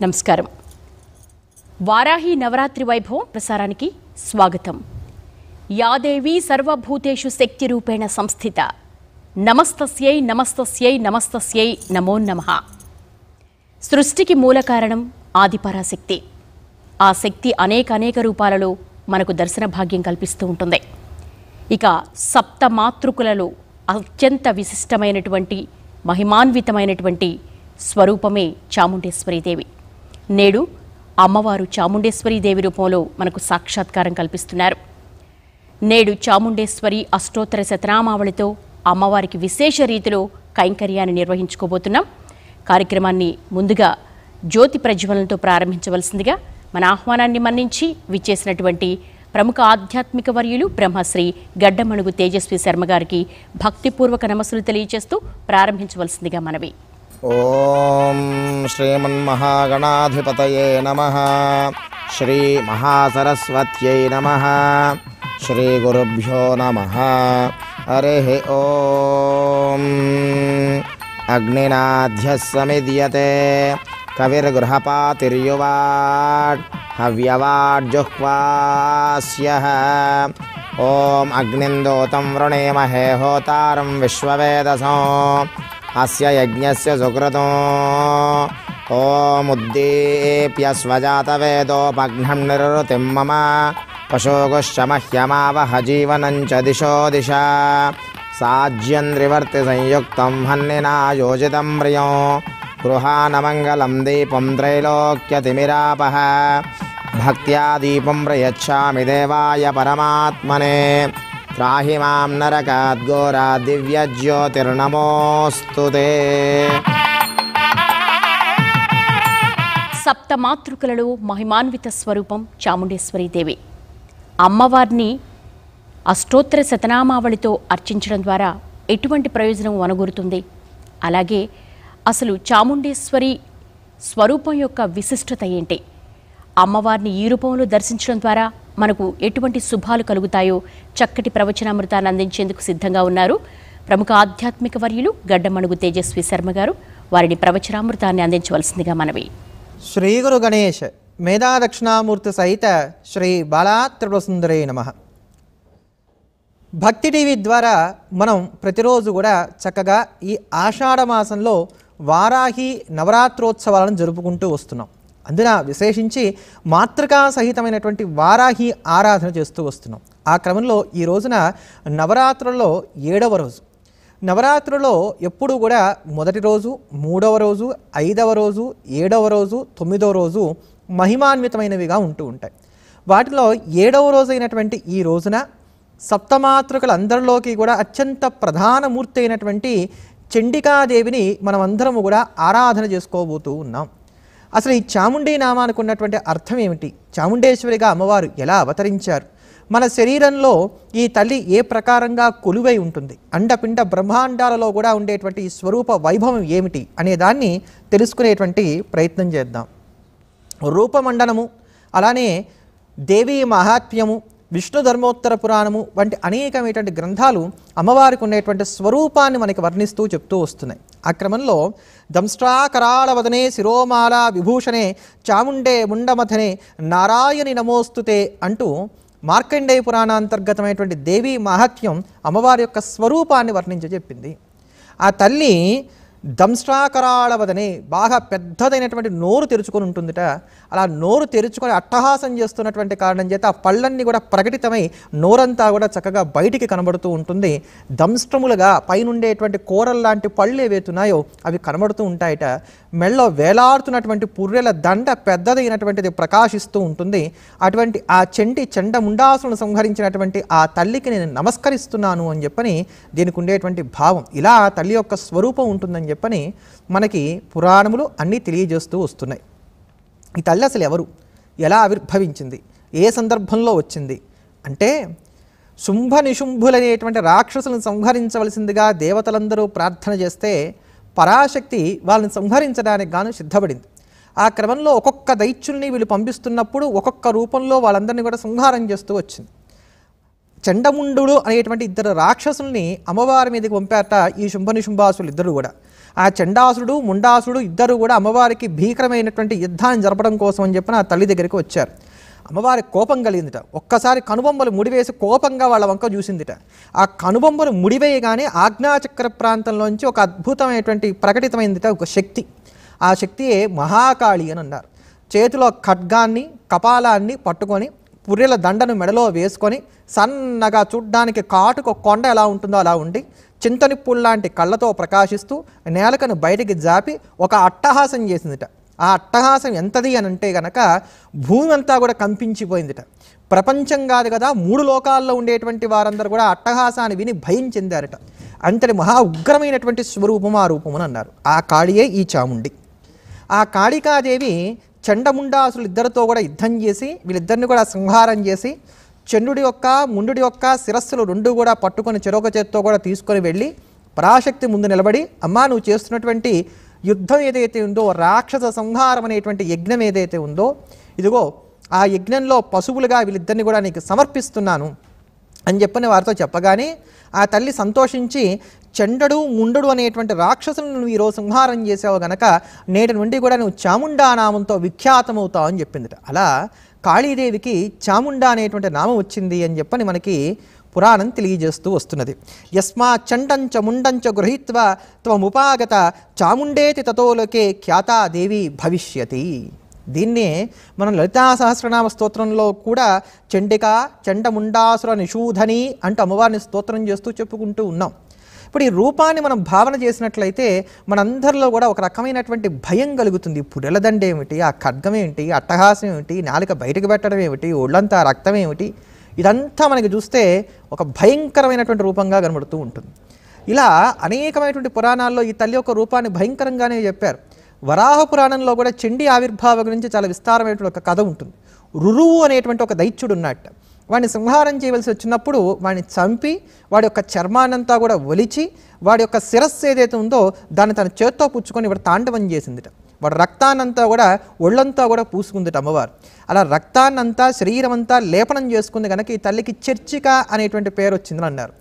నమస్కారం. వారాహి నవరాత్రి వైభవం ప్రసారానికి స్వాగతం. యాదేవి సర్వభూతేషు శక్తి రూపేణ సంస్థిత. నమస్తస్యై నమస్తస్యై నమస్తస్యై నమో నమః. సృష్టికి మూల కారణం ఆదిపరాశక్తి. ఆ శక్తి అనేక రూపాలలో మనకు దర్శన భాగ్యం కల్పిస్తూ ఉంటుంది. ఇక సప్త మాతృకులలో అత్యంత విశిష్టమైనటువంటి మహిమాన్వితమైనటువంటి స్వరూపమే చాముండేశ్వరీదేవి. నేడు అమ్మవారు చాముండేశ్వరీదేవి రూపంలో మనకు సాక్షాత్కారం కల్పిస్తున్నారు. నేడు చాముండేశ్వరి అష్టోత్తర శతనామావళితో అమ్మవారికి విశేష రీతిలో కైంకర్యాన్ని నిర్వహించుకోబోతున్నాం. కార్యక్రమాన్ని ముందుగా జ్యోతి ప్రజ్వలనతో ప్రారంభించవలసిందిగా మన ఆహ్వానాన్ని మన్నించి విచ్చేసినటువంటి ప్రముఖ ఆధ్యాత్మిక వర్యులు బ్రహ్మశ్రీ గడ్డమణుగు తేజస్వి శర్మ గారికి భక్తిపూర్వక నమస్సులు తెలియజేస్తూ ప్రారంభించవలసిందిగా మనవి. ఓం శ్రీమన్మహాగణాధిపతయే నమః. శ్రీ మహాసరస్వత్యై నమః. శ్రీ గురుభ్యో నమః. హరి ఓం. అగ్నినాధ్యస్సమిద్యతే కవిర్గృహపాతిర్యువాడ్ హవ్యవాడ్జుహ్వాస్యః. ఓం అగ్నిందోతం వృణేమహే హోతారం విశ్వవేదసో అస్య యజ్ఞస్య సుకృతో. ఓం ఉద్దీప్య స్వజాతవేదోపఘ్నం నిరుతిం మమ పశోగుశ్చ మహ్యమావహ జీవనం చ దిశో దిశ. సాజ్యంద్రివర్తి సంయుక్తం హన్నినా యోజితం ప్రియం గృహానమంగళం దీపం త్రైలోక్యతిమిరాపః. భక్త్యా దీపం ప్రయచ్ఛామి దేవాయ పరమాత్మనే. త్రాహి మాం నరకాద్ఘోరా దివ్యజ్యోతిర్నమోస్తుతే. సప్తమాతృకలలో మహిమాన్విత స్వరూపం చాముండేశ్వరీదేవి. అమ్మవారిని అష్టోత్తర శతనామావళితో అర్చించడం ద్వారా ఎటువంటి ప్రయోజనం వనగూరుతుంది? అలాగే అసలు చాముండేశ్వరి స్వరూపం యొక్క విశిష్టత ఏంటి? అమ్మవారిని ఈ రూపంలో దర్శించడం ద్వారా మనకు ఎటువంటి శుభాలు కలుగుతాయో చక్కటి ప్రవచనామృతాన్ని అందించేందుకు సిద్ధంగా ఉన్నారు ప్రముఖ ఆధ్యాత్మిక వర్యులు గడ్డమణుగు తేజస్వి శర్మ గారు. వారిని ప్రవచనామృతాన్ని అందించవలసిందిగా మనవి. శ్రీ గురు గణేష్ మేధా దక్షిణామూర్తి సహిత శ్రీ బాలా త్రిపురసుందరే నమః. భక్తి టీవీ ద్వారా మనం ప్రతిరోజు కూడా చక్కగా ఈ ఆషాఢ మాసంలో వారాహి నవరాత్రోత్సవాలను జరుపుకుంటూ వస్తున్నాం. అందున విశేషించి మాతృకా సహితమైనటువంటి వారాహి ఆరాధన చేస్తూ వస్తున్నాం. ఆ క్రమంలో ఈ రోజున నవరాత్రుల్లో 7వ రోజు. నవరాత్రుల్లో ఎప్పుడు కూడా మొదటి రోజు, 3వ రోజు, 5వ రోజు, 7వ రోజు, 9వ రోజు మహిమాన్వితమైనవిగా ఉంటూ ఉంటాయి. వాటిలో 7వ రోజు అయినటువంటి ఈ రోజున సప్తమాతృకలందరిలోకి కూడా అత్యంత ప్రధాన మూర్తి అయినటువంటి చండికాదేవిని మనమందరము కూడా ఆరాధన చేసుకోబోతూ ఉన్నాం. అసలు ఈ చాముండీ నామానికి ఉన్నటువంటి అర్థం ఏమిటి? చాముండేశ్వరిగా అమ్మవారు ఎలా అవతరించారు? మన శరీరంలో ఈ తల్లి ఏ ప్రకారంగా కొలువై ఉంటుంది? అండపిండ బ్రహ్మాండాలలో కూడా ఉండేటువంటి ఈ స్వరూప వైభవం ఏమిటి అనే దాన్ని తెలుసుకునేటువంటి ప్రయత్నం చేద్దాం. రూపమండనము, అలానే దేవీ మహాత్మ్యము, విష్ణు ధర్మోత్తర పురాణము వంటి అనేకమైనటువంటి గ్రంథాలు అమ్మవారికి ఉండేటువంటి స్వరూపాన్ని మనకి వర్ణిస్తూ చెప్తూ వస్తున్నాయి. ఆ క్రమంలో దంష్ట్రాకరాళవదనే శిరోమాల విభూషణే చాముండే ముండమథనే నారాయణి నమోస్తుతే అంటూ మార్కండేయ పురాణాంతర్గతమైనటువంటి దేవీ మహాత్మ్యం అమ్మవారి యొక్క స్వరూపాన్ని వర్ణించి చెప్పింది. ఆ తల్లి దంష్ట్రాకరాళవదనే బాగా పెద్దదైనటువంటి నోరు తెరుచుకొని ఉంటుందిట. అలా నోరు తెరుచుకొని అట్టహాసం చేస్తున్నటువంటి కారణం చేత ఆ పళ్ళన్నీ కూడా ప్రకటితమై నోరంతా కూడా చక్కగా బయటికి కనబడుతూ ఉంటుంది. దంష్ట్రములుగా పైనుండేటువంటి కూరల్లాంటి పళ్ళు ఏవైతున్నాయో అవి కనబడుతూ ఉంటాయట. మెళ్ళో వేలాడుతున్నటువంటి పుర్రెల దండ పెద్దదైనటువంటిది ప్రకాశిస్తూ ఉంటుంది. అటువంటి ఆ చండముండాసులను సంహరించినటువంటి ఆ తల్లికి నేను నమస్కరిస్తున్నాను అని చెప్పని దీనికి ఉండేటువంటి భావం. ఇలా ఆ తల్లి యొక్క స్వరూపం ఉంటుందని చెప్పని మనకి పురాణములు అన్నీ తెలియజేస్తూ వస్తున్నాయి. ఈ తల్లి అసలు ఎవరు? ఎలా ఆవిర్భవించింది? ఏ సందర్భంలో వచ్చింది అంటే, శుంభ నిశుంభులనేటువంటి రాక్షసులను సంహరించవలసిందిగా దేవతలందరూ ప్రార్థన చేస్తే పరాశక్తి వాళ్ళని సంహరించడానికి గాను సిద్ధపడింది. ఆ క్రమంలో ఒక్కొక్క దైత్యుల్ని వీళ్ళు పంపిస్తున్నప్పుడు ఒక్కొక్క రూపంలో వాళ్ళందరినీ కూడా సంహారం చేస్తూ వచ్చింది. చండముండు అనేటువంటి ఇద్దరు రాక్షసుల్ని అమ్మవారి మీదకి పంపారట ఈ శుంభనిశుంభాసులు ఇద్దరు కూడా. ఆ చండాసుడు ముండాసుడు ఇద్దరు కూడా అమ్మవారికి భీకరమైనటువంటి యుద్ధాన్ని జరపడం కోసం అని చెప్పిన ఆ తల్లి దగ్గరికి వచ్చారు. అమ్మవారి కోపం కలిగిందిట. ఒక్కసారి కనుబొమ్మలు ముడివేసి కోపంగా వాళ్ళ వంక చూసిందిట. ఆ కనుబొమ్మలు ముడివేయగానే ఆజ్ఞాచక్ర ప్రాంతంలోంచి ఒక అద్భుతమైనటువంటి ప్రకటితమైందిట ఒక శక్తి. ఆ శక్తియే మహాకాళి అని అన్నారు. చేతిలో ఖడ్గాన్ని కపాలాన్ని పట్టుకొని పుర్రెల దండను మెడలో వేసుకొని సన్నగా చూడ్డానికి కాటుకు కొండ ఎలా ఉంటుందో అలా ఉండి చింతనిప్పుల్లాంటి కళ్ళతో ప్రకాశిస్తూ నేలకను బయటికి జాపి ఒక అట్టహాసం చేసిందిట. ఆ అట్టహాసం ఎంతది అని అంటే గనక భూమి అంతా కూడా కంపించిపోయిందిట. ప్రపంచం కాదు కదా 3 లోకాల్లో ఉండేటువంటి వారందరూ కూడా అట్టహాసాన్ని విని భయం చెందారట. అంతటి మహా ఉగ్రమైనటువంటి స్వరూపం ఆ రూపం అని అన్నారు. ఆ కాళియే ఈ చాముండి. ఆ కాళికాదేవి చండముండాసులు ఇద్దరితో కూడా యుద్ధం చేసి వీళ్ళిద్దరిని కూడా సంహారం చేసి చండుడి యొక్క ముండుడి యొక్క శిరస్సులు 2 కూడా పట్టుకొని చెరొక చేత్తో కూడా తీసుకొని వెళ్ళి పరాశక్తి ముందు నిలబడి, అమ్మా నువ్వు చేస్తున్నటువంటి యుద్ధం ఏదైతే ఉందో రాక్షస సంహారం అనేటువంటి యజ్ఞం ఏదైతే ఉందో ఇదిగో ఆ యజ్ఞంలో పశువులుగా వీళ్ళిద్దరిని కూడా నీకు సమర్పిస్తున్నాను అని చెప్పని వారితో చెప్పగానే ఆ తల్లి సంతోషించి చండడు ముండడు అనేటువంటి రాక్షసులను నువ్వు ఈరోజు సంహారం చేసావు గనక నేటి నుండి కూడా నువ్వు చాముండా నామంతో విఖ్యాతమవుతావు అని చెప్పిందిట. అలా కాళీదేవికి చాముండా అనేటువంటి నామం వచ్చింది అని చెప్పని మనకి పురాణం తెలియజేస్తూ వస్తున్నది. యస్మా చండంచ ముండంచ గృహీత్వా త్వముపాగత చాముండేతి తతోలోకే ఖ్యాతా దేవి భవిష్యతి. దీన్నే మనం లలితా సహస్రనామ స్తోత్రంలో కూడా చండిక చండముండాసుర నిషూధని అంటూ అమ్మవారిని స్తోత్రం చేస్తూ చెప్పుకుంటూ ఉన్నాం. ఇప్పుడు ఈ రూపాన్ని మనం భావన చేసినట్లయితే మనందరిలో కూడా ఒక రకమైనటువంటి భయం కలుగుతుంది. పుర్రెలదండ ఏమిటి, ఆ ఖడ్గం ఏమిటి, అట్టహాసం ఏమిటి, నాలుక బయటకు పెట్టడం ఏమిటి, ఒళ్ళంతా రక్తం ఏమిటి, ఇదంతా మనకి చూస్తే ఒక భయంకరమైనటువంటి రూపంగా కనబడుతూ ఉంటుంది. ఇలా అనేకమైనటువంటి పురాణాల్లో ఈ తల్లి యొక్క రూపాన్ని భయంకరంగానే చెప్పారు. వరాహ పురాణంలో కూడా చండీ ఆవిర్భావ గురించి చాలా విస్తారమైనటువంటి ఒక కథ ఉంటుంది. రురువు అనేటువంటి ఒక దైత్యుడు ఉన్నట్టు వాడిని సంహారం చేయవలసి వచ్చినప్పుడు వాడిని చంపి వాడి యొక్క చర్మాన్నంతా కూడా ఒలిచి వాడి యొక్క శిరస్సు ఏదైతే ఉందో దాన్ని తన చేత్తో పుచ్చుకొని వాడు తాండవం చేసిందిట. వాడు రక్తాన్నంతా కూడా ఒళ్ళంతా కూడా పూసుకుందిట అమ్మవారు. అలా రక్తాన్నంతా శరీరం అంతా లేపనం చేసుకుంది కనుక ఈ తల్లికి చర్చిక అనేటువంటి పేరు వచ్చిందని అన్నారు.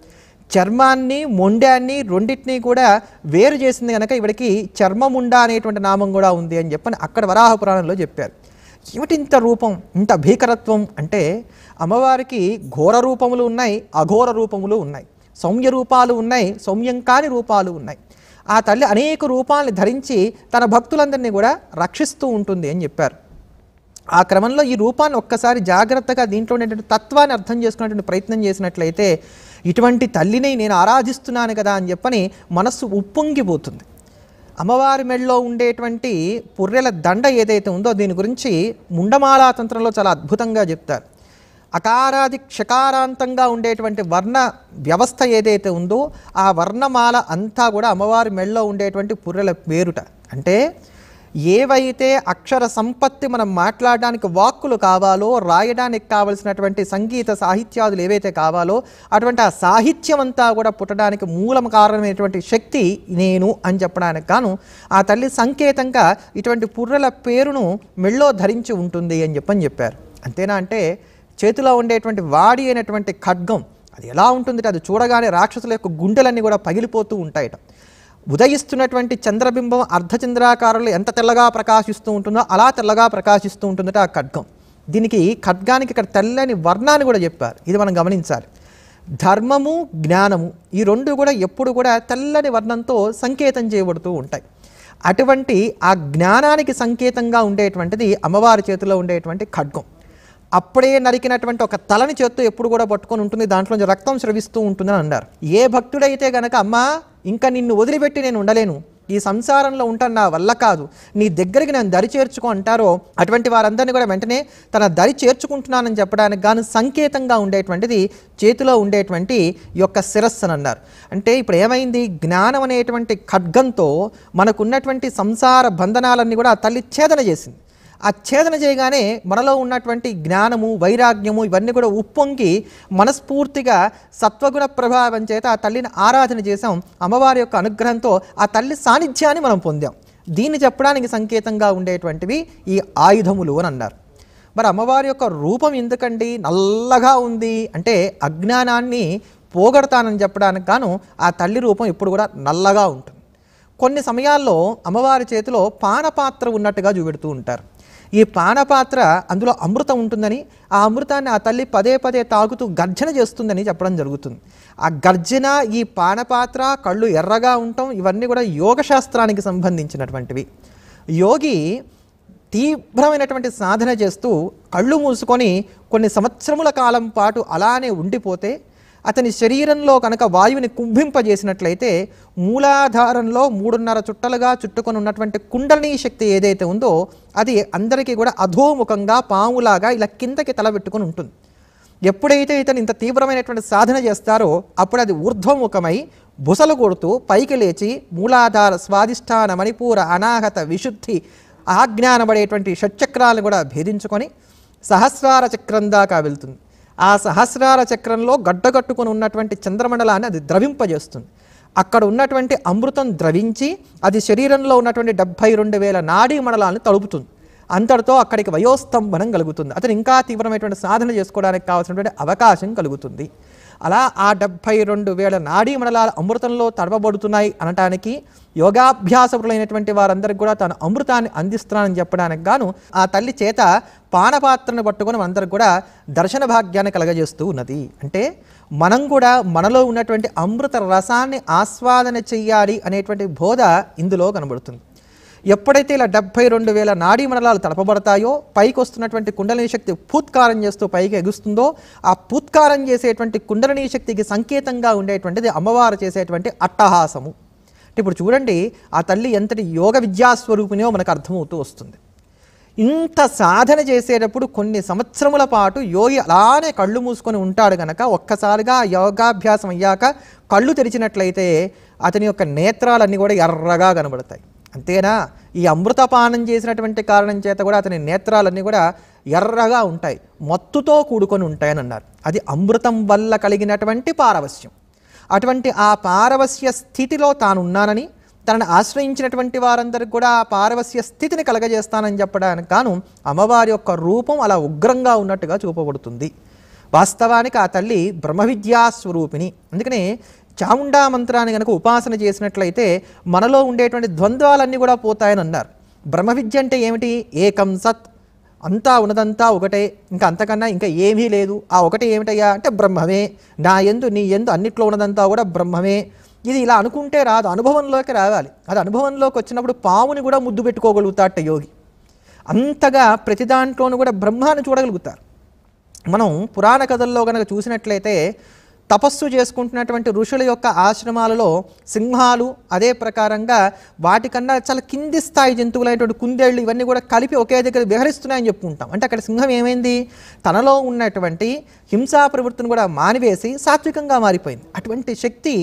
చర్మాన్ని మొండాన్ని రెండింటినీ కూడా వేరు చేసింది కనుక ఇవిడికి చర్మముండ అనేటువంటి నామం కూడా ఉంది అని చెప్పని అక్కడ వరాహ పురాణంలో చెప్పారు. ఏమిటి ఇంత రూపం, ఇంత భీకరత్వం అంటే అమ్మవారికి ఘోర రూపములు ఉన్నాయి, అఘోర రూపములు ఉన్నాయి, సౌమ్య రూపాలు ఉన్నాయి, సౌమ్యం కాని రూపాలు ఉన్నాయి. ఆ తల్లి అనేక రూపాలని ధరించి తన భక్తులందరినీ కూడా రక్షిస్తూ ఉంటుంది అని చెప్పారు. ఆ క్రమంలో ఈ రూపాన్ని ఒక్కసారి జాగ్రత్తగా దీంట్లో ఉండేటువంటి తత్వాన్ని అర్థం చేసుకునేటువంటి ప్రయత్నం చేసినట్లయితే ఇటువంటి తల్లిని నేను ఆరాధిస్తున్నాను కదా అని చెప్పని మనస్సు ఉప్పొంగిపోతుంది. అమ్మవారి మెడలో ఉండేటువంటి పుర్రెల దండ ఏదైతే ఉందో దీని గురించి ముండమాలా తంత్రంలో చాలా అద్భుతంగా చెప్తారు. అకారాది క్షకారాంతంగా ఉండేటువంటి వర్ణ వ్యవస్థ ఏదైతే ఉందో ఆ వర్ణమాల అంతా కూడా అమ్మవారి మెడలో ఉండేటువంటి పుర్రెల పేరుట. అంటే ఏవైతే అక్షర సంపత్తి మనం మాట్లాడడానికి వాక్కులు కావాలో, రాయడానికి కావలసినటువంటి సంగీత సాహిత్యాదులు ఏవైతే కావాలో అటువంటి ఆ సాహిత్యం అంతా కూడా పుట్టడానికి మూలం కారణమైనటువంటి శక్తి నేను అని చెప్పడానికి గాను ఆ తల్లి సంకేతంగా ఇటువంటి పుర్రెల పేరును మెళ్ళో ధరించి ఉంటుంది అని చెప్పారు. అంతేనా అంటే చేతిలో ఉండేటువంటి వాడి అయినటువంటి ఖడ్గం అది ఎలా ఉంటుందంటే అది చూడగానే రాక్షసుల యొక్క గుండెలన్నీ కూడా పగిలిపోతూ ఉంటాయట. ఉదయిస్తున్నటువంటి చంద్రబింబం అర్ధచంద్రాకారంలో ఎంత తెల్లగా ప్రకాశిస్తూ ఉంటుందో అలా తెల్లగా ప్రకాశిస్తూ ఉంటుందట ఆ ఖడ్గం. దీనికి ఖడ్గానికి ఇక్కడ తెల్లని వర్ణాన్ని కూడా చెప్పారు. ఇది మనం గమనించాలి. ధర్మము జ్ఞానము ఈ రెండు కూడా ఎప్పుడు కూడా తెల్లని వర్ణంతో సంకేతం చేయబడుతూ ఉంటాయి. అటువంటి ఆ జ్ఞానానికి సంకేతంగా ఉండేటువంటిది అమ్మవారి చేతిలో ఉండేటువంటి ఖడ్గం. అప్పుడే నరికినటువంటి ఒక తలని చేత్తో ఎప్పుడు కూడా పట్టుకొని ఉంటుంది, దాంట్లోంచి రక్తం స్రవిస్తూ ఉంటుందని అన్నారు. ఏ భక్తుడైతే గనక అమ్మా ఇంకా నిన్ను వదిలిపెట్టి నేను ఉండలేను, ఈ సంసారంలో ఉంటాను, నా వల్ల కాదు, నీ దగ్గరికి నేను దరి చేర్చుకో అంటారో అటువంటి వారందరినీ కూడా వెంటనే తన దరి చేర్చుకుంటున్నానని చెప్పడానికి గాను సంకేతంగా ఉండేటువంటిది చేతిలో ఉండేటువంటి యొక్క శిరస్సు అని అన్నారు. అంటే ఇప్పుడు ఏమైంది, జ్ఞానం అనేటువంటి ఖడ్గంతో మనకున్నటువంటి సంసార బంధనాలన్నీ కూడా ఆ తల్లి ఛేదన చేసింది. ఆ ఛేదన చేయగానే మనలో ఉన్నటువంటి జ్ఞానము వైరాగ్యము ఇవన్నీ కూడా ఉప్పొంగి మనస్ఫూర్తిగా సత్వగుణ ప్రభావం చేత ఆ తల్లిని ఆరాధన చేసాం. అమ్మవారి యొక్క అనుగ్రహంతో ఆ తల్లి సాన్నిధ్యాన్ని మనం పొందాం. దీన్ని చెప్పడానికి సంకేతంగా ఉండేటువంటివి ఈ ఆయుధములు అని అన్నారు. మరి అమ్మవారి యొక్క రూపం ఎందుకండి నల్లగా ఉంది అంటే అజ్ఞానాన్ని పోగొడతానని చెప్పడానికి గాను ఆ తల్లి రూపం ఎప్పుడు కూడా నల్లగా ఉంటుంది. కొన్ని సమయాల్లో అమ్మవారి చేతిలో పానపాత్ర ఉన్నట్టుగా చూపెడుతూ ఉంటారు. ఈ పానపాత్ర అందులో అమృతం ఉంటుందని, ఆ అమృతాన్ని ఆ తల్లి పదే పదే తాగుతూ గర్జన చేస్తుందని చెప్పడం జరుగుతుంది. ఆ గర్జన, ఈ పానపాత్ర, కళ్ళు ఎర్రగా ఉండటం ఇవన్నీ కూడా యోగశాస్త్రానికి సంబంధించినటువంటివి. యోగి తీవ్రమైనటువంటి సాధన చేస్తూ కళ్ళు మూసుకొని కొన్ని సంవత్సరముల కాలం పాటు అలానే ఉండిపోతే అతని శరీరంలో కనుక వాయువుని కుంభింపజేసినట్లయితే మూలాధారంలో 3.5 చుట్టలుగా చుట్టుకొని ఉన్నటువంటి కుండలినీ శక్తి ఏదైతే ఉందో అది అందరికీ కూడా అధోముఖంగా పాములాగా ఇలా కిందకి తలబెట్టుకొని ఉంటుంది. ఎప్పుడైతే ఇతను ఇంత తీవ్రమైనటువంటి సాధన చేస్తారో అప్పుడు అది ఊర్ధ్వముఖమై బుసలు కొడుతూ పైకి లేచి మూలాధార, స్వాధిష్టాన, మణిపూర, అనాహత, విశుద్ధి, ఆజ్ఞానపడేటువంటి షట్చక్రాలను కూడా భేదించుకొని సహస్రార చక్రం దాకా వెళ్తుంది. ఆ సహస్రార చక్రంలో గడ్డగట్టుకొని ఉన్నటువంటి చంద్రమండలాన్ని అది ద్రవింపజేస్తుంది. అక్కడ ఉన్నటువంటి అమృతం ద్రవించి అది శరీరంలో ఉన్నటువంటి 72,000 నాడీ మండలాలను తడుపుతుంది. అంతటితో అక్కడికి వయోస్తంభనం కలుగుతుంది. అతను ఇంకా తీవ్రమైనటువంటి సాధన చేసుకోవడానికి కావాల్సినటువంటి అవకాశం కలుగుతుంది. అలా ఆ 72,000 నాడీ మండలాల అమృతంలో తడపబడుతున్నాయి అనటానికి యోగాభ్యాసకులైనటువంటి వారందరికీ కూడా తన అమృతాన్ని అందిస్తున్నానని చెప్పడానికి గాను ఆ తల్లి చేత పానపాత్రను పట్టుకొని మనందరికి కూడా దర్శన భాగ్యాన్ని కలగజేస్తూ ఉన్నది. అంటే మనం కూడా మనలో ఉన్నటువంటి అమృత రసాన్ని ఆస్వాదన చెయ్యాలి అనేటువంటి బోధ ఇందులో కనబడుతుంది. ఎప్పుడైతే ఇలా 72,000 నాడీ మండలాలు తడపబడతాయో పైకి వస్తున్నటువంటి కుండలినీ శక్తి పూత్కారం చేస్తూ పైకి ఎగుస్తుందో ఆ పూత్కారం చేసేటువంటి కుండలినీ శక్తికి సంకేతంగా ఉండేటువంటిది అమ్మవారు చేసేటువంటి అట్టహాసము. ఇప్పుడు చూడండి ఆ తల్లి ఎంతటి యోగ విద్యాస్వరూపిణో మనకు అర్థమవుతూ వస్తుంది. ఇంత సాధన చేసేటప్పుడు కొన్ని సంవత్సరముల పాటు యోగి అలానే కళ్ళు మూసుకొని ఉంటాడు కనుక ఒక్కసారిగా యోగాభ్యాసం అయ్యాక కళ్ళు తెరిచినట్లయితే అతని యొక్క నేత్రాలన్నీ కూడా ఎర్రగా కనబడతాయి. అంతేనా, ఈ అమృతపానం చేసినటువంటి కారణం చేత కూడా అతని నేత్రాలన్నీ కూడా ఎర్రగా ఉంటాయి, మత్తుతో కూడుకొని ఉంటాయని అన్నారు. అది అమృతం వల్ల కలిగినటువంటి పారవస్యం. అటువంటి ఆ పారవస్య స్థితిలో తానున్నానని తనను ఆశ్రయించినటువంటి వారందరికీ కూడా ఆ పారవస్య స్థితిని కలగజేస్తానని చెప్పడానికి గాను అమ్మవారి యొక్క రూపం అలా ఉగ్రంగా ఉన్నట్టుగా చూపబడుతుంది. వాస్తవానికి ఆ తల్లి బ్రహ్మ విద్యా స్వరూపిణి. అందుకనే చాముండా మంత్రాన్ని కనుక ఉపాసన చేసినట్లయితే మనలో ఉండేటువంటి ద్వంద్వాలన్నీ కూడా పోతాయని అన్నారు. బ్రహ్మ విద్య అంటే ఏమిటి? ఏకం సత్, అంతా ఉన్నదంతా ఒకటే, ఇంకా అంతకన్నా ఇంకా ఏమీ లేదు. ఆ ఒకటి ఏమిటయ్యా అంటే బ్రహ్మమే. నా యందు నీ యందు అన్నిట్లో ఉన్నదంతా కూడా బ్రహ్మమే. ఇది ఇలా అనుకుంటే రాదు, అనుభవంలోకి రావాలి. అది అనుభవంలోకి వచ్చినప్పుడు పావుని కూడా ముద్దు పెట్టుకోగలుగుతాట యోగి. అంతగా ప్రతి దాంట్లోనూ కూడా బ్రహ్మాన్ని చూడగలుగుతారు. మనం పురాణ కథల్లో కనుక చూసినట్లయితే తపస్సు చేసుకుంటున్నటువంటి ఋషుల యొక్క ఆశ్రమాలలో సింహాలు, అదే ప్రకారంగా వాటికన్నా చాలా కింది స్థాయి జంతువులైనటువంటి కుందేళ్ళు ఇవన్నీ కూడా కలిపి ఒకే దగ్గర విహరిస్తున్నాయని చెప్పుకుంటాం. అంటే అక్కడ సింహం ఏమైంది? తనలో ఉన్నటువంటి హింసా ప్రవృత్తిని కూడా మానివేసి సాత్వికంగా మారిపోయింది. అటువంటి శక్తి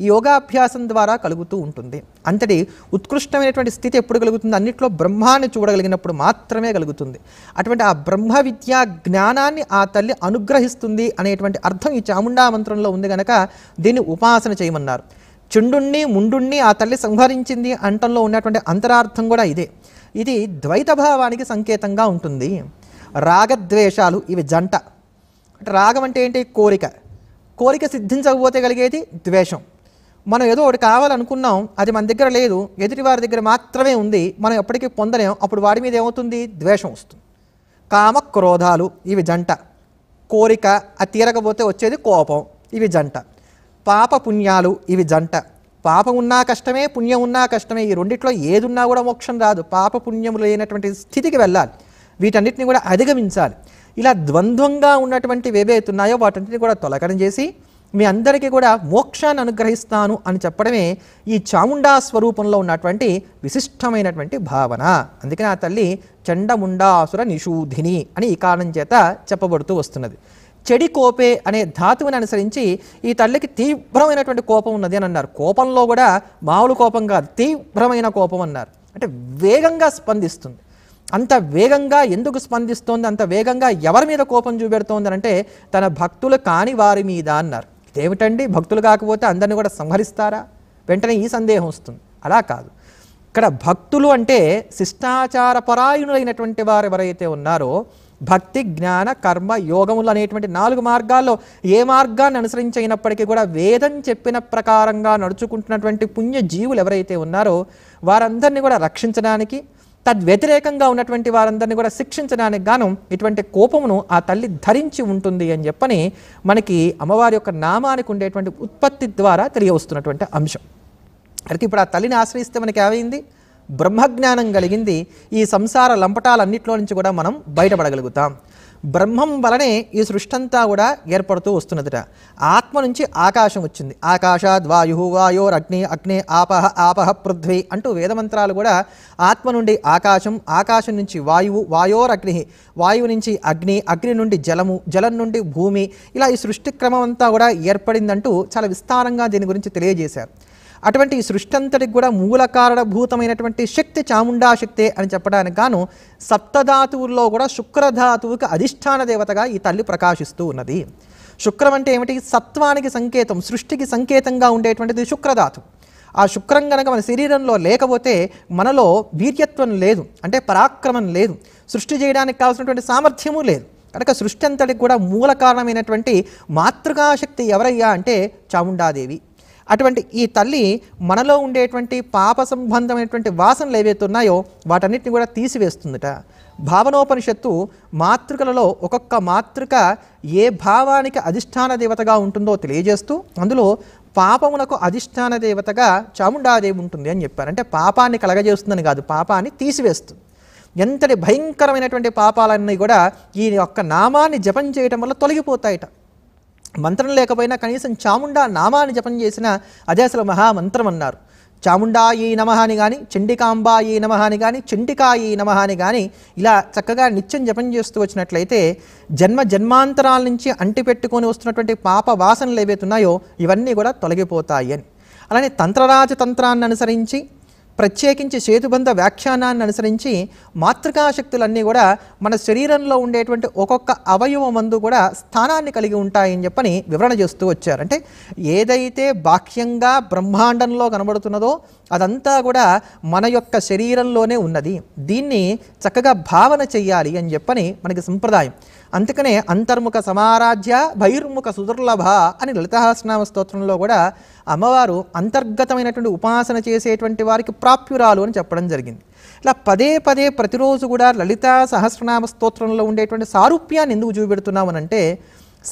ఈ యోగాభ్యాసం ద్వారా కలుగుతూ ఉంటుంది. అంతటి ఉత్కృష్టమైనటువంటి స్థితి ఎప్పుడు కలుగుతుంది? అన్నిట్లో బ్రహ్మాన్ని చూడగలిగినప్పుడు మాత్రమే కలుగుతుంది. అటువంటి ఆ బ్రహ్మ విద్యా జ్ఞానాన్ని ఆ తల్లి అనుగ్రహిస్తుంది అనేటువంటి అర్థం ఈ చాముండా మంత్రంలో ఉంది కనుక దీన్ని ఉపాసన చేయమన్నారు. చుండుణ్ణి ముండుణ్ణి ఆ తల్లి సంహరించింది అంటంలో ఉన్నటువంటి అంతరార్థం కూడా ఇదే. ఇది ద్వైత భావానికి సంకేతంగా ఉంటుంది. రాగద్వేషాలు ఇవి జంట. అంటే రాగం అంటే ఏంటి? కోరిక. కోరిక సిద్ధించకపోతే కలిగేది ద్వేషం. మనం ఏదో ఒకటి కావాలనుకున్నాం, అది మన దగ్గర లేదు, ఎదుటి వారి దగ్గర మాత్రమే ఉంది, మనం ఎప్పటికీ పొందలేం, అప్పుడు వాడి మీద ఏమవుతుంది? ద్వేషం వస్తుంది. కామ క్రోధాలు ఇవి జంట. కోరిక అది తీరకపోతే వచ్చేది కోపం, ఇవి జంట. పాప పుణ్యాలు ఇవి జంట. పాపం ఉన్నా కష్టమే, పుణ్యం ఉన్నా కష్టమే. ఈ రెండిట్లో ఏదున్నా కూడా మోక్షం రాదు. పాప పుణ్యములు లేనటువంటి స్థితికి వెళ్ళాలి. వీటన్నిటిని కూడా అధిగమించాలి. ఇలా ద్వంద్వంగా ఉన్నటువంటివి ఏవైతే ఉన్నాయో వాటన్నిటిని కూడా తొలకడం చేసి మీ అందరికీ కూడా మోక్షాన్ని అనుగ్రహిస్తాను అని చెప్పడమే ఈ చాముండా స్వరూపంలో ఉన్నటువంటి విశిష్టమైనటువంటి భావన. అందుకని ఆ తల్లి చండముండాసుర నిషూధిని అని ఈ కారణం చేత చెప్పబడుతూ వస్తున్నది. చెడి కోపే అనే ధాతువుని అనుసరించి ఈ తల్లికి తీవ్రమైనటువంటి కోపం ఉన్నది అని అన్నారు. కోపంలో కూడా మామూలు కోపం కాదు, తీవ్రమైన కోపం అన్నారు. అంటే వేగంగా స్పందిస్తుంది. అంత వేగంగా ఎందుకు స్పందిస్తోంది? అంత వేగంగా ఎవరి మీద కోపం చూపెడుతోంది అంటే తన భక్తులు కాని వారి మీద అన్నారు. ఇదేమిటండి, భక్తులు కాకపోతే అందరిని కూడా సంహరిస్తారా? వెంటనే ఈ సందేహం వస్తుంది. అలా కాదు. ఇక్కడ భక్తులు అంటే శిష్టాచార పరాయణులైనటువంటి వారు ఎవరైతే ఉన్నారో భక్తి, జ్ఞాన, కర్మ, యోగములు అనేటువంటి 4 మార్గాల్లో ఏ మార్గాన్ని అనుసరించినప్పటికీ కూడా వేదం చెప్పిన ప్రకారంగా నడుచుకుంటున్నటువంటి పుణ్య జీవులు ఎవరైతే ఉన్నారో వారందరినీ కూడా రక్షించడానికి, తద్వ్యతిరేకంగా ఉన్నటువంటి వారందరినీ కూడా శిక్షించడానికి గాను ఇటువంటి కోపమును ఆ తల్లి ధరించి ఉంటుంది అని చెప్పని మనకి అమ్మవారి యొక్క నామానికి ఉండేటువంటి ఉత్పత్తి ద్వారా తెలియవస్తున్నటువంటి అంశం. అయితే ఇప్పుడు ఆ తల్లిని ఆశ్రయిస్తే మనకి ఏమైంది? బ్రహ్మజ్ఞానం కలిగింది. ఈ సంసార లంపటాలన్నింటిలో నుంచి కూడా మనం బయటపడగలుగుతాం. బ్రహ్మం వలనే ఈ సృష్టి అంతా కూడా ఏర్పడుతూ వస్తున్నదిట. ఆత్మ నుంచి ఆకాశం వచ్చింది. ఆకాశాద్ వాయు, వాయోరగ్ని, అగ్ని ఆపహ, ఆపహ పృథ్వీ అంటూ వేదమంత్రాలు కూడా ఆత్మ నుండి ఆకాశం, ఆకాశం నుంచి వాయువు, వాయోరగ్ని, వాయువు నుంచి అగ్ని, అగ్ని నుండి జలము, జలం నుండి భూమి, ఇలా ఈ సృష్టి క్రమం అంతా కూడా ఏర్పడిందంటూ చాలా విస్తారంగా దీని గురించి తెలియజేశారు. అటువంటి ఈ సృష్టి అంతటికి కూడా మూల కారణభూతమైనటువంటి శక్తి చాముండా శక్తే అని చెప్పడానికి గాను సప్తధాతువుల్లో కూడా శుక్రధాతువుకి అధిష్టాన దేవతగా ఈ తల్లి ప్రకాశిస్తూ ఉన్నది. శుక్రం అంటే ఏమిటి? సత్వానికి సంకేతం, సృష్టికి సంకేతంగా ఉండేటువంటిది శుక్రధాతు. ఆ శుక్రం కనుక మన శరీరంలో లేకపోతే మనలో వీర్యత్వం లేదు, అంటే పరాక్రమం లేదు, సృష్టి చేయడానికి కావాల్సినటువంటి సామర్థ్యము లేదు. కనుక సృష్టి అంతటికి కూడా మూల కారణమైనటువంటి మాతృకాశక్తి ఎవరయ్యా అంటే చాముండాదేవి. అటువంటి ఈ తల్లి మనలో ఉండేటువంటి పాప సంబంధమైనటువంటి వాసనలు ఏవైతే ఉన్నాయో వాటన్నిటిని కూడా తీసివేస్తుందట. భావనోపనిషత్తు మాతృకలలో ఒక్కొక్క మాతృక ఏ భావానికి అధిష్టాన దేవతగా ఉంటుందో తెలియజేస్తూ అందులో పాపమునకు అధిష్టాన దేవతగా చాముండాదేవి ఉంటుంది అని చెప్పారు. అంటే పాపాన్ని కలగజేస్తుందని కాదు, పాపాన్ని తీసివేస్తుంది. ఎంతటి భయంకరమైనటువంటి పాపాలన్నీ కూడా ఈ యొక్క నామాన్ని జపం చేయటం వల్ల తొలగిపోతాయట. మంత్రం లేకపోయినా కనీసం చాముండా నామాన్ని జపం చేసినా అదే అసలు మహామంత్రం అన్నారు. చాముండాయి నమః అని కానీ, చండికాంబాయి నమః అని కానీ, చండికాయి నమః అని కానీ ఇలా చక్కగా నిత్యం జపం చేస్తూ వచ్చినట్లయితే జన్మ జన్మాంతరాల నుంచి అంటిపెట్టుకొని వస్తున్నటువంటి పాప వాసనలు ఏవైతే ఉన్నాయో ఇవన్నీ కూడా తొలగిపోతాయి అని. అలానే తంత్రరాజతంత్రాన్ని అనుసరించి, ప్రత్యేకించి సేతుబంధ వ్యాఖ్యానాన్ని అనుసరించి మాతృకాశక్తులన్నీ కూడా మన శరీరంలో ఉండేటువంటి ఒక్కొక్క అవయవమందు కూడా స్థానాన్ని కలిగి ఉంటాయని చెప్పని వివరణ చేస్తూ వచ్చారు. అంటే ఏదైతే బాహ్యంగా బ్రహ్మాండంలో కనబడుతున్నదో అదంతా కూడా మన యొక్క శరీరంలోనే ఉన్నది. దీన్ని చక్కగా భావన చెయ్యాలి అని చెప్పని మనకి సంప్రదాయం. అందుకనే అంతర్ముఖ సమారాధ్య బహిర్ముఖ సుదుర్లభ అని లలితా సహస్రనామ స్తోత్రంలో కూడా అమ్మవారు అంతర్గతమైనటువంటి ఉపాసన చేసేటువంటి వారికి ప్రాప్యురాలు అని చెప్పడం జరిగింది. ఇలా పదే పదే ప్రతిరోజు కూడా లలితా సహస్రనామ స్తోత్రంలో ఉండేటువంటి సారూప్యాన్ని ఎందుకు చూపెడుతున్నామనంటే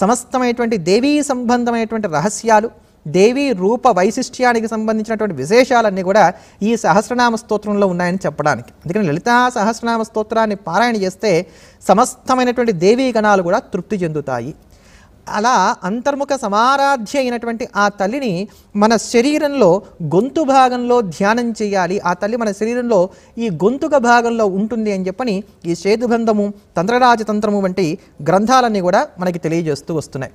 సమస్తమైనటువంటి దేవీ సంబంధమైనటువంటి రహస్యాలు, దేవీ రూప వైశిష్ట్యానికి సంబంధించినటువంటి విశేషాలన్నీ కూడా ఈ సహస్రనామ స్తోత్రంలో ఉన్నాయని చెప్పడానికి. అందుకని లలితా సహస్రనామ స్తోత్రాన్ని పారాయణ చేస్తే సమస్తమైనటువంటి దేవీ గణాలు కూడా తృప్తి చెందుతాయి. అలా అంతర్ముఖ సమారాధ్య అయినటువంటి ఆ తల్లిని మన శరీరంలో గొంతు భాగంలో ధ్యానం చేయాలి. ఆ తల్లి మన శరీరంలో ఈ గొంతుక భాగంలో ఉంటుంది అని చెప్పని ఈ సేతుబంధము, తంత్రరాజతంత్రము వంటి గ్రంథాలన్నీ కూడా మనకి తెలియజేస్తూ వస్తున్నాయి.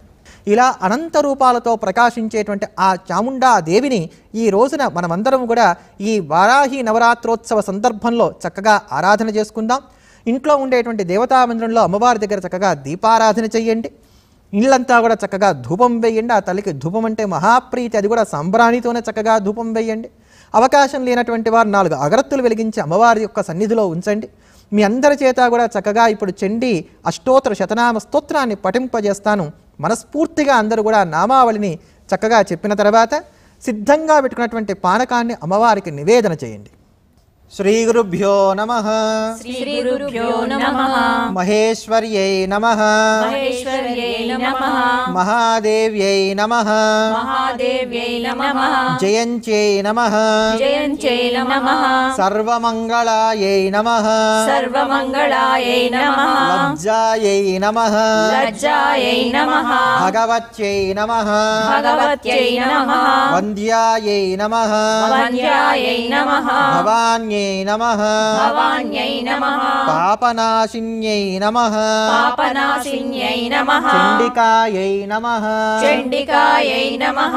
ఇలా అనంత రూపాలతో ప్రకాశించేటువంటి ఆ చాముండా దేవిని ఈ రోజున మనమందరం కూడా ఈ వారాహి నవరాత్రోత్సవ సందర్భంలో చక్కగా ఆరాధన చేసుకుందాం. ఇంట్లో ఉండేటువంటి దేవతా మందిరంలో అమ్మవారి దగ్గర చక్కగా దీపారాధన చెయ్యండి. ఇళ్ళంతా కూడా చక్కగా ధూపం వేయండి. ఆ తల్లికి ధూపం అంటే మహాప్రీతి, అది కూడా సంబ్రాణితోనే చక్కగా ధూపం వేయండి. అవకాశం లేనటువంటి వారు 4 అగరత్తులు వెలిగించి అమ్మవారి యొక్క సన్నిధిలో ఉంచండి. మీ అందరి చేత కూడా చక్కగా ఇప్పుడు చండీ అష్టోత్తర శతనామ స్తోత్రాన్ని పఠింపజేస్తాను. మనస్ఫూర్తిగా అందరూ కూడా నామావళిని చక్కగా చెప్పిన తర్వాత సిద్ధంగా పెట్టుకున్నటువంటి పానకాన్ని అమ్మవారికి నివేదన చేయండి. శ్రీ గురుభ్యో నమః. శ్రీ గురుభ్యో నమః. మహేశ్వర్యై నమః. మహేశ్వర్యై నమః. మహాదేవ్యై నమః. మహాదేవ్యై నమః. జయంత్యై నమః. జయంత్యై నమః. సర్వమంగళాయై నమః. సర్వమంగళాయై నమః. లజ్జాయై నమః. లజ్జాయై నమః. భగవత్యై నమః. భగవత్యై నమః. వంద్యాయై నమః. వంద్యాయై నమః. భవాన్యై నమః. భవాన్యై నమః. పాపనాశిన్యై నమః. పాపనాశిన్యై నమః. చండికాయై నమః. చండికాయై నమః.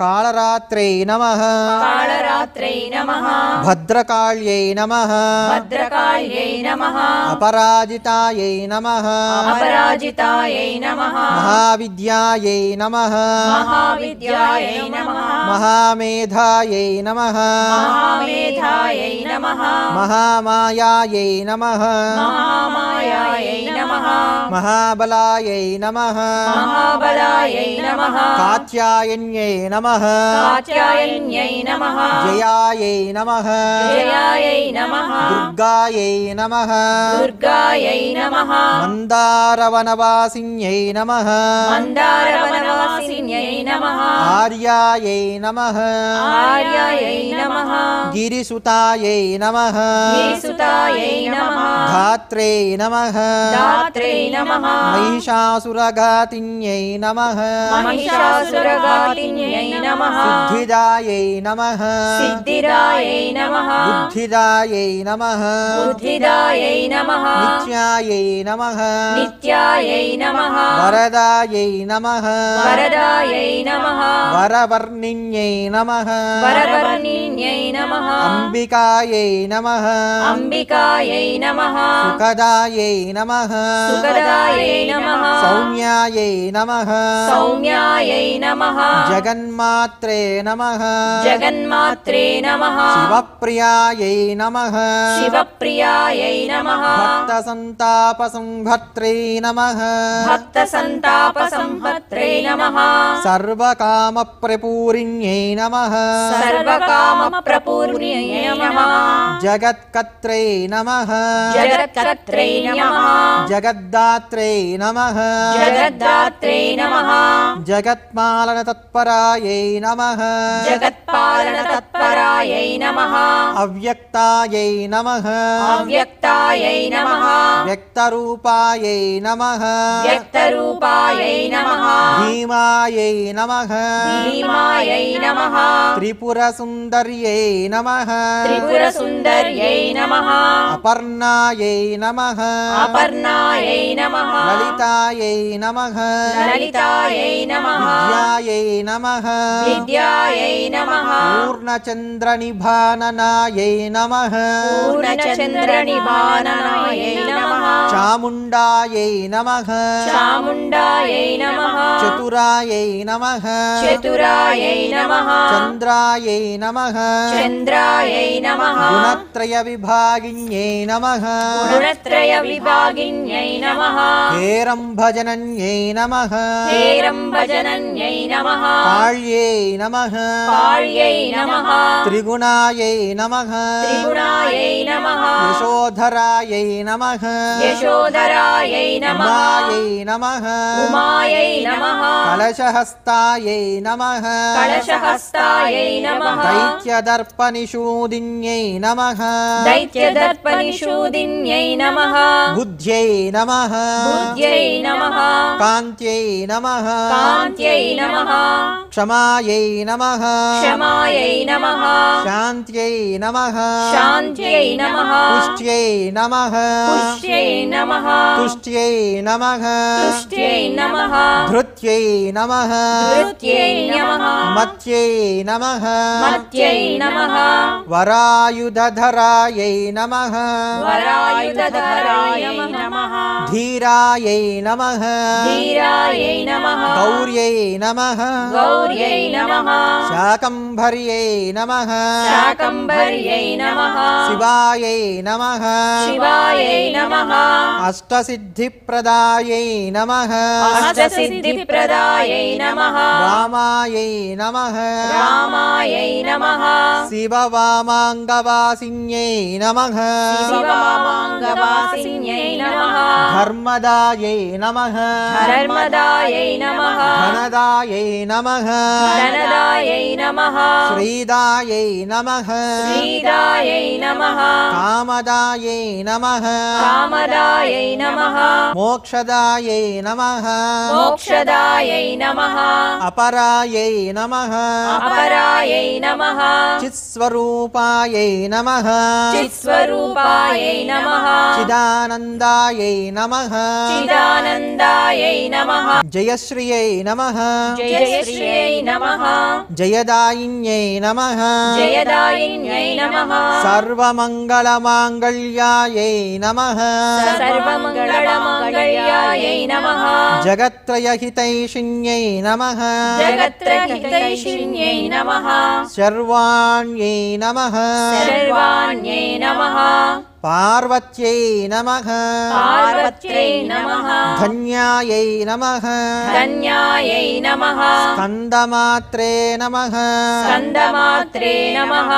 కాళరాత్రై నమః. కాళరాత్రై నమః. భద్రకాళ్యై నమః. భద్రకాళ్యై నమః. అపరాజితాయై నమః. అపరాజితాయై నమః. మహావిద్యాయై నమః. మహావిద్యాయై నమః. మహామేధాయై నమః. మహామేధాయై నమః మహామాయాయై నమః మహామాయాయై నమః మహాబలాయై నమః మహాబలాయై నమః కాత్యాయన్యై నమః కాత్యాయన్యై నమః జయాయై నమః జయాయై నమః దుర్గాయై నమః దుర్గాయై నమః మందారవనవాసిన్యై నమః మందారవనవాసిన్యై నమః ఆర్యాయై నమః ఆర్యాయై నమః గిరిసుతాయై నమః గిరిసుతాయై నమః ధాత్రే నమః ధాత్రే నమః మహిషాసురఘాతిన్యై నమః మహిషాసురఘాతిన్యై నమః సిద్ధిదాయై నమః సిద్ధిదాయై నమః బుద్ధిదాయై నమః బుద్ధిదాయై నమః నిత్యాయై నమః నిత్యాయై నమః వరదాయై నమః వరదాయై నమః వరవర్ణిన్యై నమః వరవర్ణిన్యై నమః అంబికాయై నమః అంబికాయై నమః సుఖదాయై నమః సుఖదాయై నమః సౌమ్యాయై నమః సౌమ్యాయై నమః జగన్మాత్రే నమః జగన్మాత్రే నమః శివప్రియాయై నమః శివప్రియాయై నమః భక్తసంతాపసంహర్త్రే నమః భక్తసంతాపసంహర్త్రే నమః సర్వకామప్రపూరిణ్యై నమః సర్వకామప్రపూర్ణ్యై నమః జగత్కర్త్రే నమః జగత్కర్త్రే నమః జగద్దాత్రే నమః జగద్దాత్రే నమః జగత్పాలనతత్పరాయై నమః జగత్పాలనతత్పరాయై నమః అవ్యక్తాయై నమః అవ్యక్తాయై నమః వ్యక్తరూపాయై నమః వ్యక్తరూపాయై నమః భీమాయై నమః భీమాయై నమః త్రిపురసుందర్యై నమః త్రిపురసుందర్యై నమః అపర్ణాయై నమః అపర్ణాయై నమః లలితాయై నమః లలితాయై నమః విద్యాయై నమః విద్యాయై నమః పూర్ణచంద్రనిభాననాయై నమః పూర్ణచంద్రనిభాననాయై నమః చాముండాయై నమః చాముండాయై నమః చతురాయై నమః చతురాయై నమః చంద్రాయై నమః చంద్రాయై నమః గుణత్రయ విభాగిన్యై నమః గుణత్రయ విభాగిన్యై నమః హేరంభజనన్యై నమః హేరంభజనన్యై నమః కాళ్యై నమః కాళ్యై నమః త్రిగుణాయై నమః త్రిగుణాయై నమః యశోధరాయై నమః యశోధరాయై నమః ఉమాయై నమః ఉమాయై నమః కలశహస్తాయై నమః కలశహస్తాయై నమః దైత్యదర్పనిషూదిన్యై నమః దైత్యదర్పనిషూదిన్యై నమః బుద్ధ్యై నమః బుద్ధ్యై నమః కాంత్యై నమః కాంత్యై నమః క్షమాయై నమః క్షమాయై నమః శాంత్యై నమః శాంత్యై నమః పుష్ట్యై నమః పుష్ట్యై నమః తుష్ట్యై నమః తుష్ట్యై నమః ధృత్యై నమః ధృత్యై నమః మత్యై నమః మత్యై నమః వరాయుధధరాయై నమః వరాయుధరాయై నమః ధీరాయై నమః ధీరాయై నమః గౌర్యై నమః గౌర్యై నమః శాకంభర్యై నమః శాకంభర్యై నమః శివాయై నమః శివాయై నమః అష్టసిద్ధిప్రదాయై నమః అష్టసిద్ధిప్రదాయై నమః వామాయై నమః రామాయై నమః శివవామాంగవాసిన్యై నమః శివమాంగవాసిన్యై నమః ధర్మదాయై నమః ధర్మదాయై నమః ధనదాయై నమః ధనదాయై నమః శ్రీదాయై నమః శ్రీదాయై నమః కామదాయై నమః కామదాయై నమః మోక్షదాయై నమః మోక్షదాయై నమః అపరాయై నమః అపరాయై నమః చిత్స్వరూపాయై నమః చిత్స్వరూపాయై నమః చిదానందాయై నమః చిదానందాయై నమః జయశ్రియై నమః జయశ్రీయై నమః జయదాయిన్యై నమః జయదాయిన్యై నమః సర్వమంగళమాంగళ్యాయై నమః సర్వమంగళమాంగళ్యాయై నమః జగత్రయహితైషిణ్యై నమః జగత్రహితైషిణ్యై నమః శర్వాణ్యై నమః సర్వాణ్యై నమః పార్వత్యై నమః పార్వత్యై నమః ధన్యాయై నమః ధన్యాయై నమః స్కందమాత్రే నమః స్కందమాత్రే నమః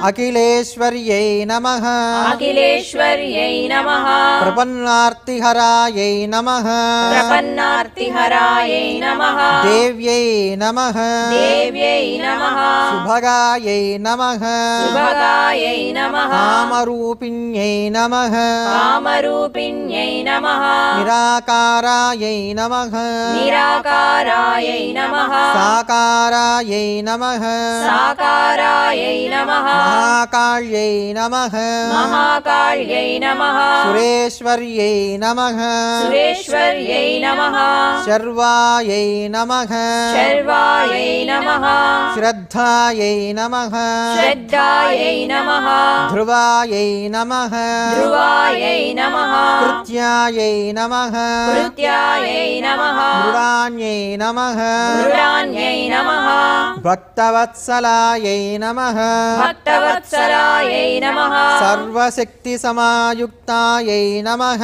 అఖిలేశ్వర్యై నమః అఖిలేశ్వర్యై నమః ప్రపన్నార్తిహరాయై నమః ప్రపన్నార్తిహరాయై నమః దేవ్యై నమః దేవ్యై నమః శుభగాయై నమః శుభగాయై నమః కామరూపిణ్యై నమః కామరూపిణ్యై నమః నిరాకారాయై నమః నిరాకారాయై నమః సాకారాయై నమః సాకారాయై నమః మహాకాళ్యై నమః మహాకాళ్యై నమః సురేశ్వర్యై నమః సురేశ్వర్యై నమః శర్వాయై నమః శర్వాయై నమః శ్రద్ధాయై నమః శ్రద్ధాయై నమః ధ్రువాయై నమః ధ్రువాయై నమః కృత్యాయై నమః కృత్యాయై నమః మృడాన్యై నమః మృడాన్యై నమః భక్తవత్సలాయై నమః భక్తవత్సలాయై నమః సర్వశక్తి సమాయుక్తాయై నమః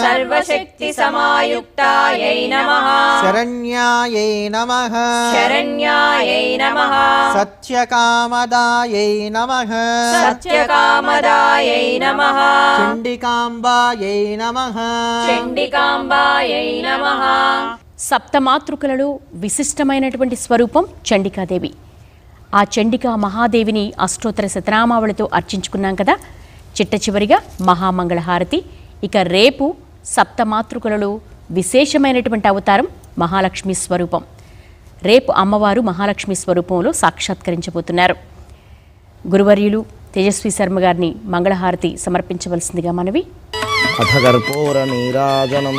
సర్వశక్తి సమాయుక్తాయై నమః శరణ్యాయై నమః శరణ్యాయై నమః సత్యకామదాయై నమః సత్యకామదాయై నమః చండికాంబాయై నమః చండికాంబాయై నమః సప్తమాతృకలలో విశిష్టమైనటువంటి స్వరూపం చండికాదేవి. ఆ చండికా మహాదేవిని అష్టోత్తర శతనామావళితో అర్చించుకున్నాం కదా. చిట్ట చివరిగా మహామంగళహారతి. ఇక రేపు సప్తమాతృకలలో విశేషమైనటువంటి అవతారం మహాలక్ష్మి స్వరూపం. రేపు అమ్మవారు మహాలక్ష్మి స్వరూపంలో సాక్షాత్కరించబోతున్నారు. గురువర్యులు తేజస్వి శర్మ గారిని మంగళహారతి సమర్పించవలసిందిగా మనవి. అథ కర్పూర నీరాజనం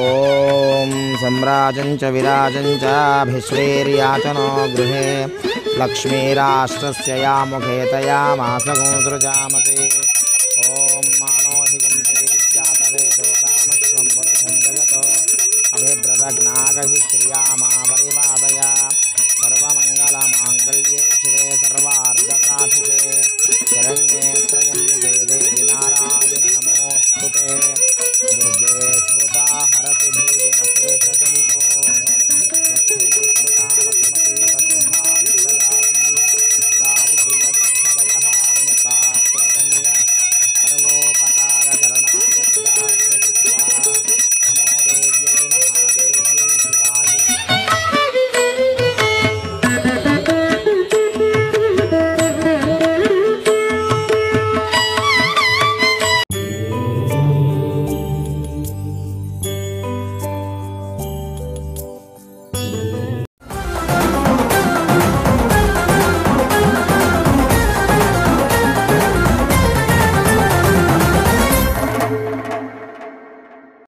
ఓం సమ్రాజం చ విరాజం చాభిశ్రీర్యాచనో గృహే లక్ష్మీరాష్ట్రస్య యా ముఖే తయా మాసగం సృజామసి ఓం మానోహిగుం జాతవేదో రామస్వం పురుషం జగతో అభిభ్రదగ్నాగహి శ్రియా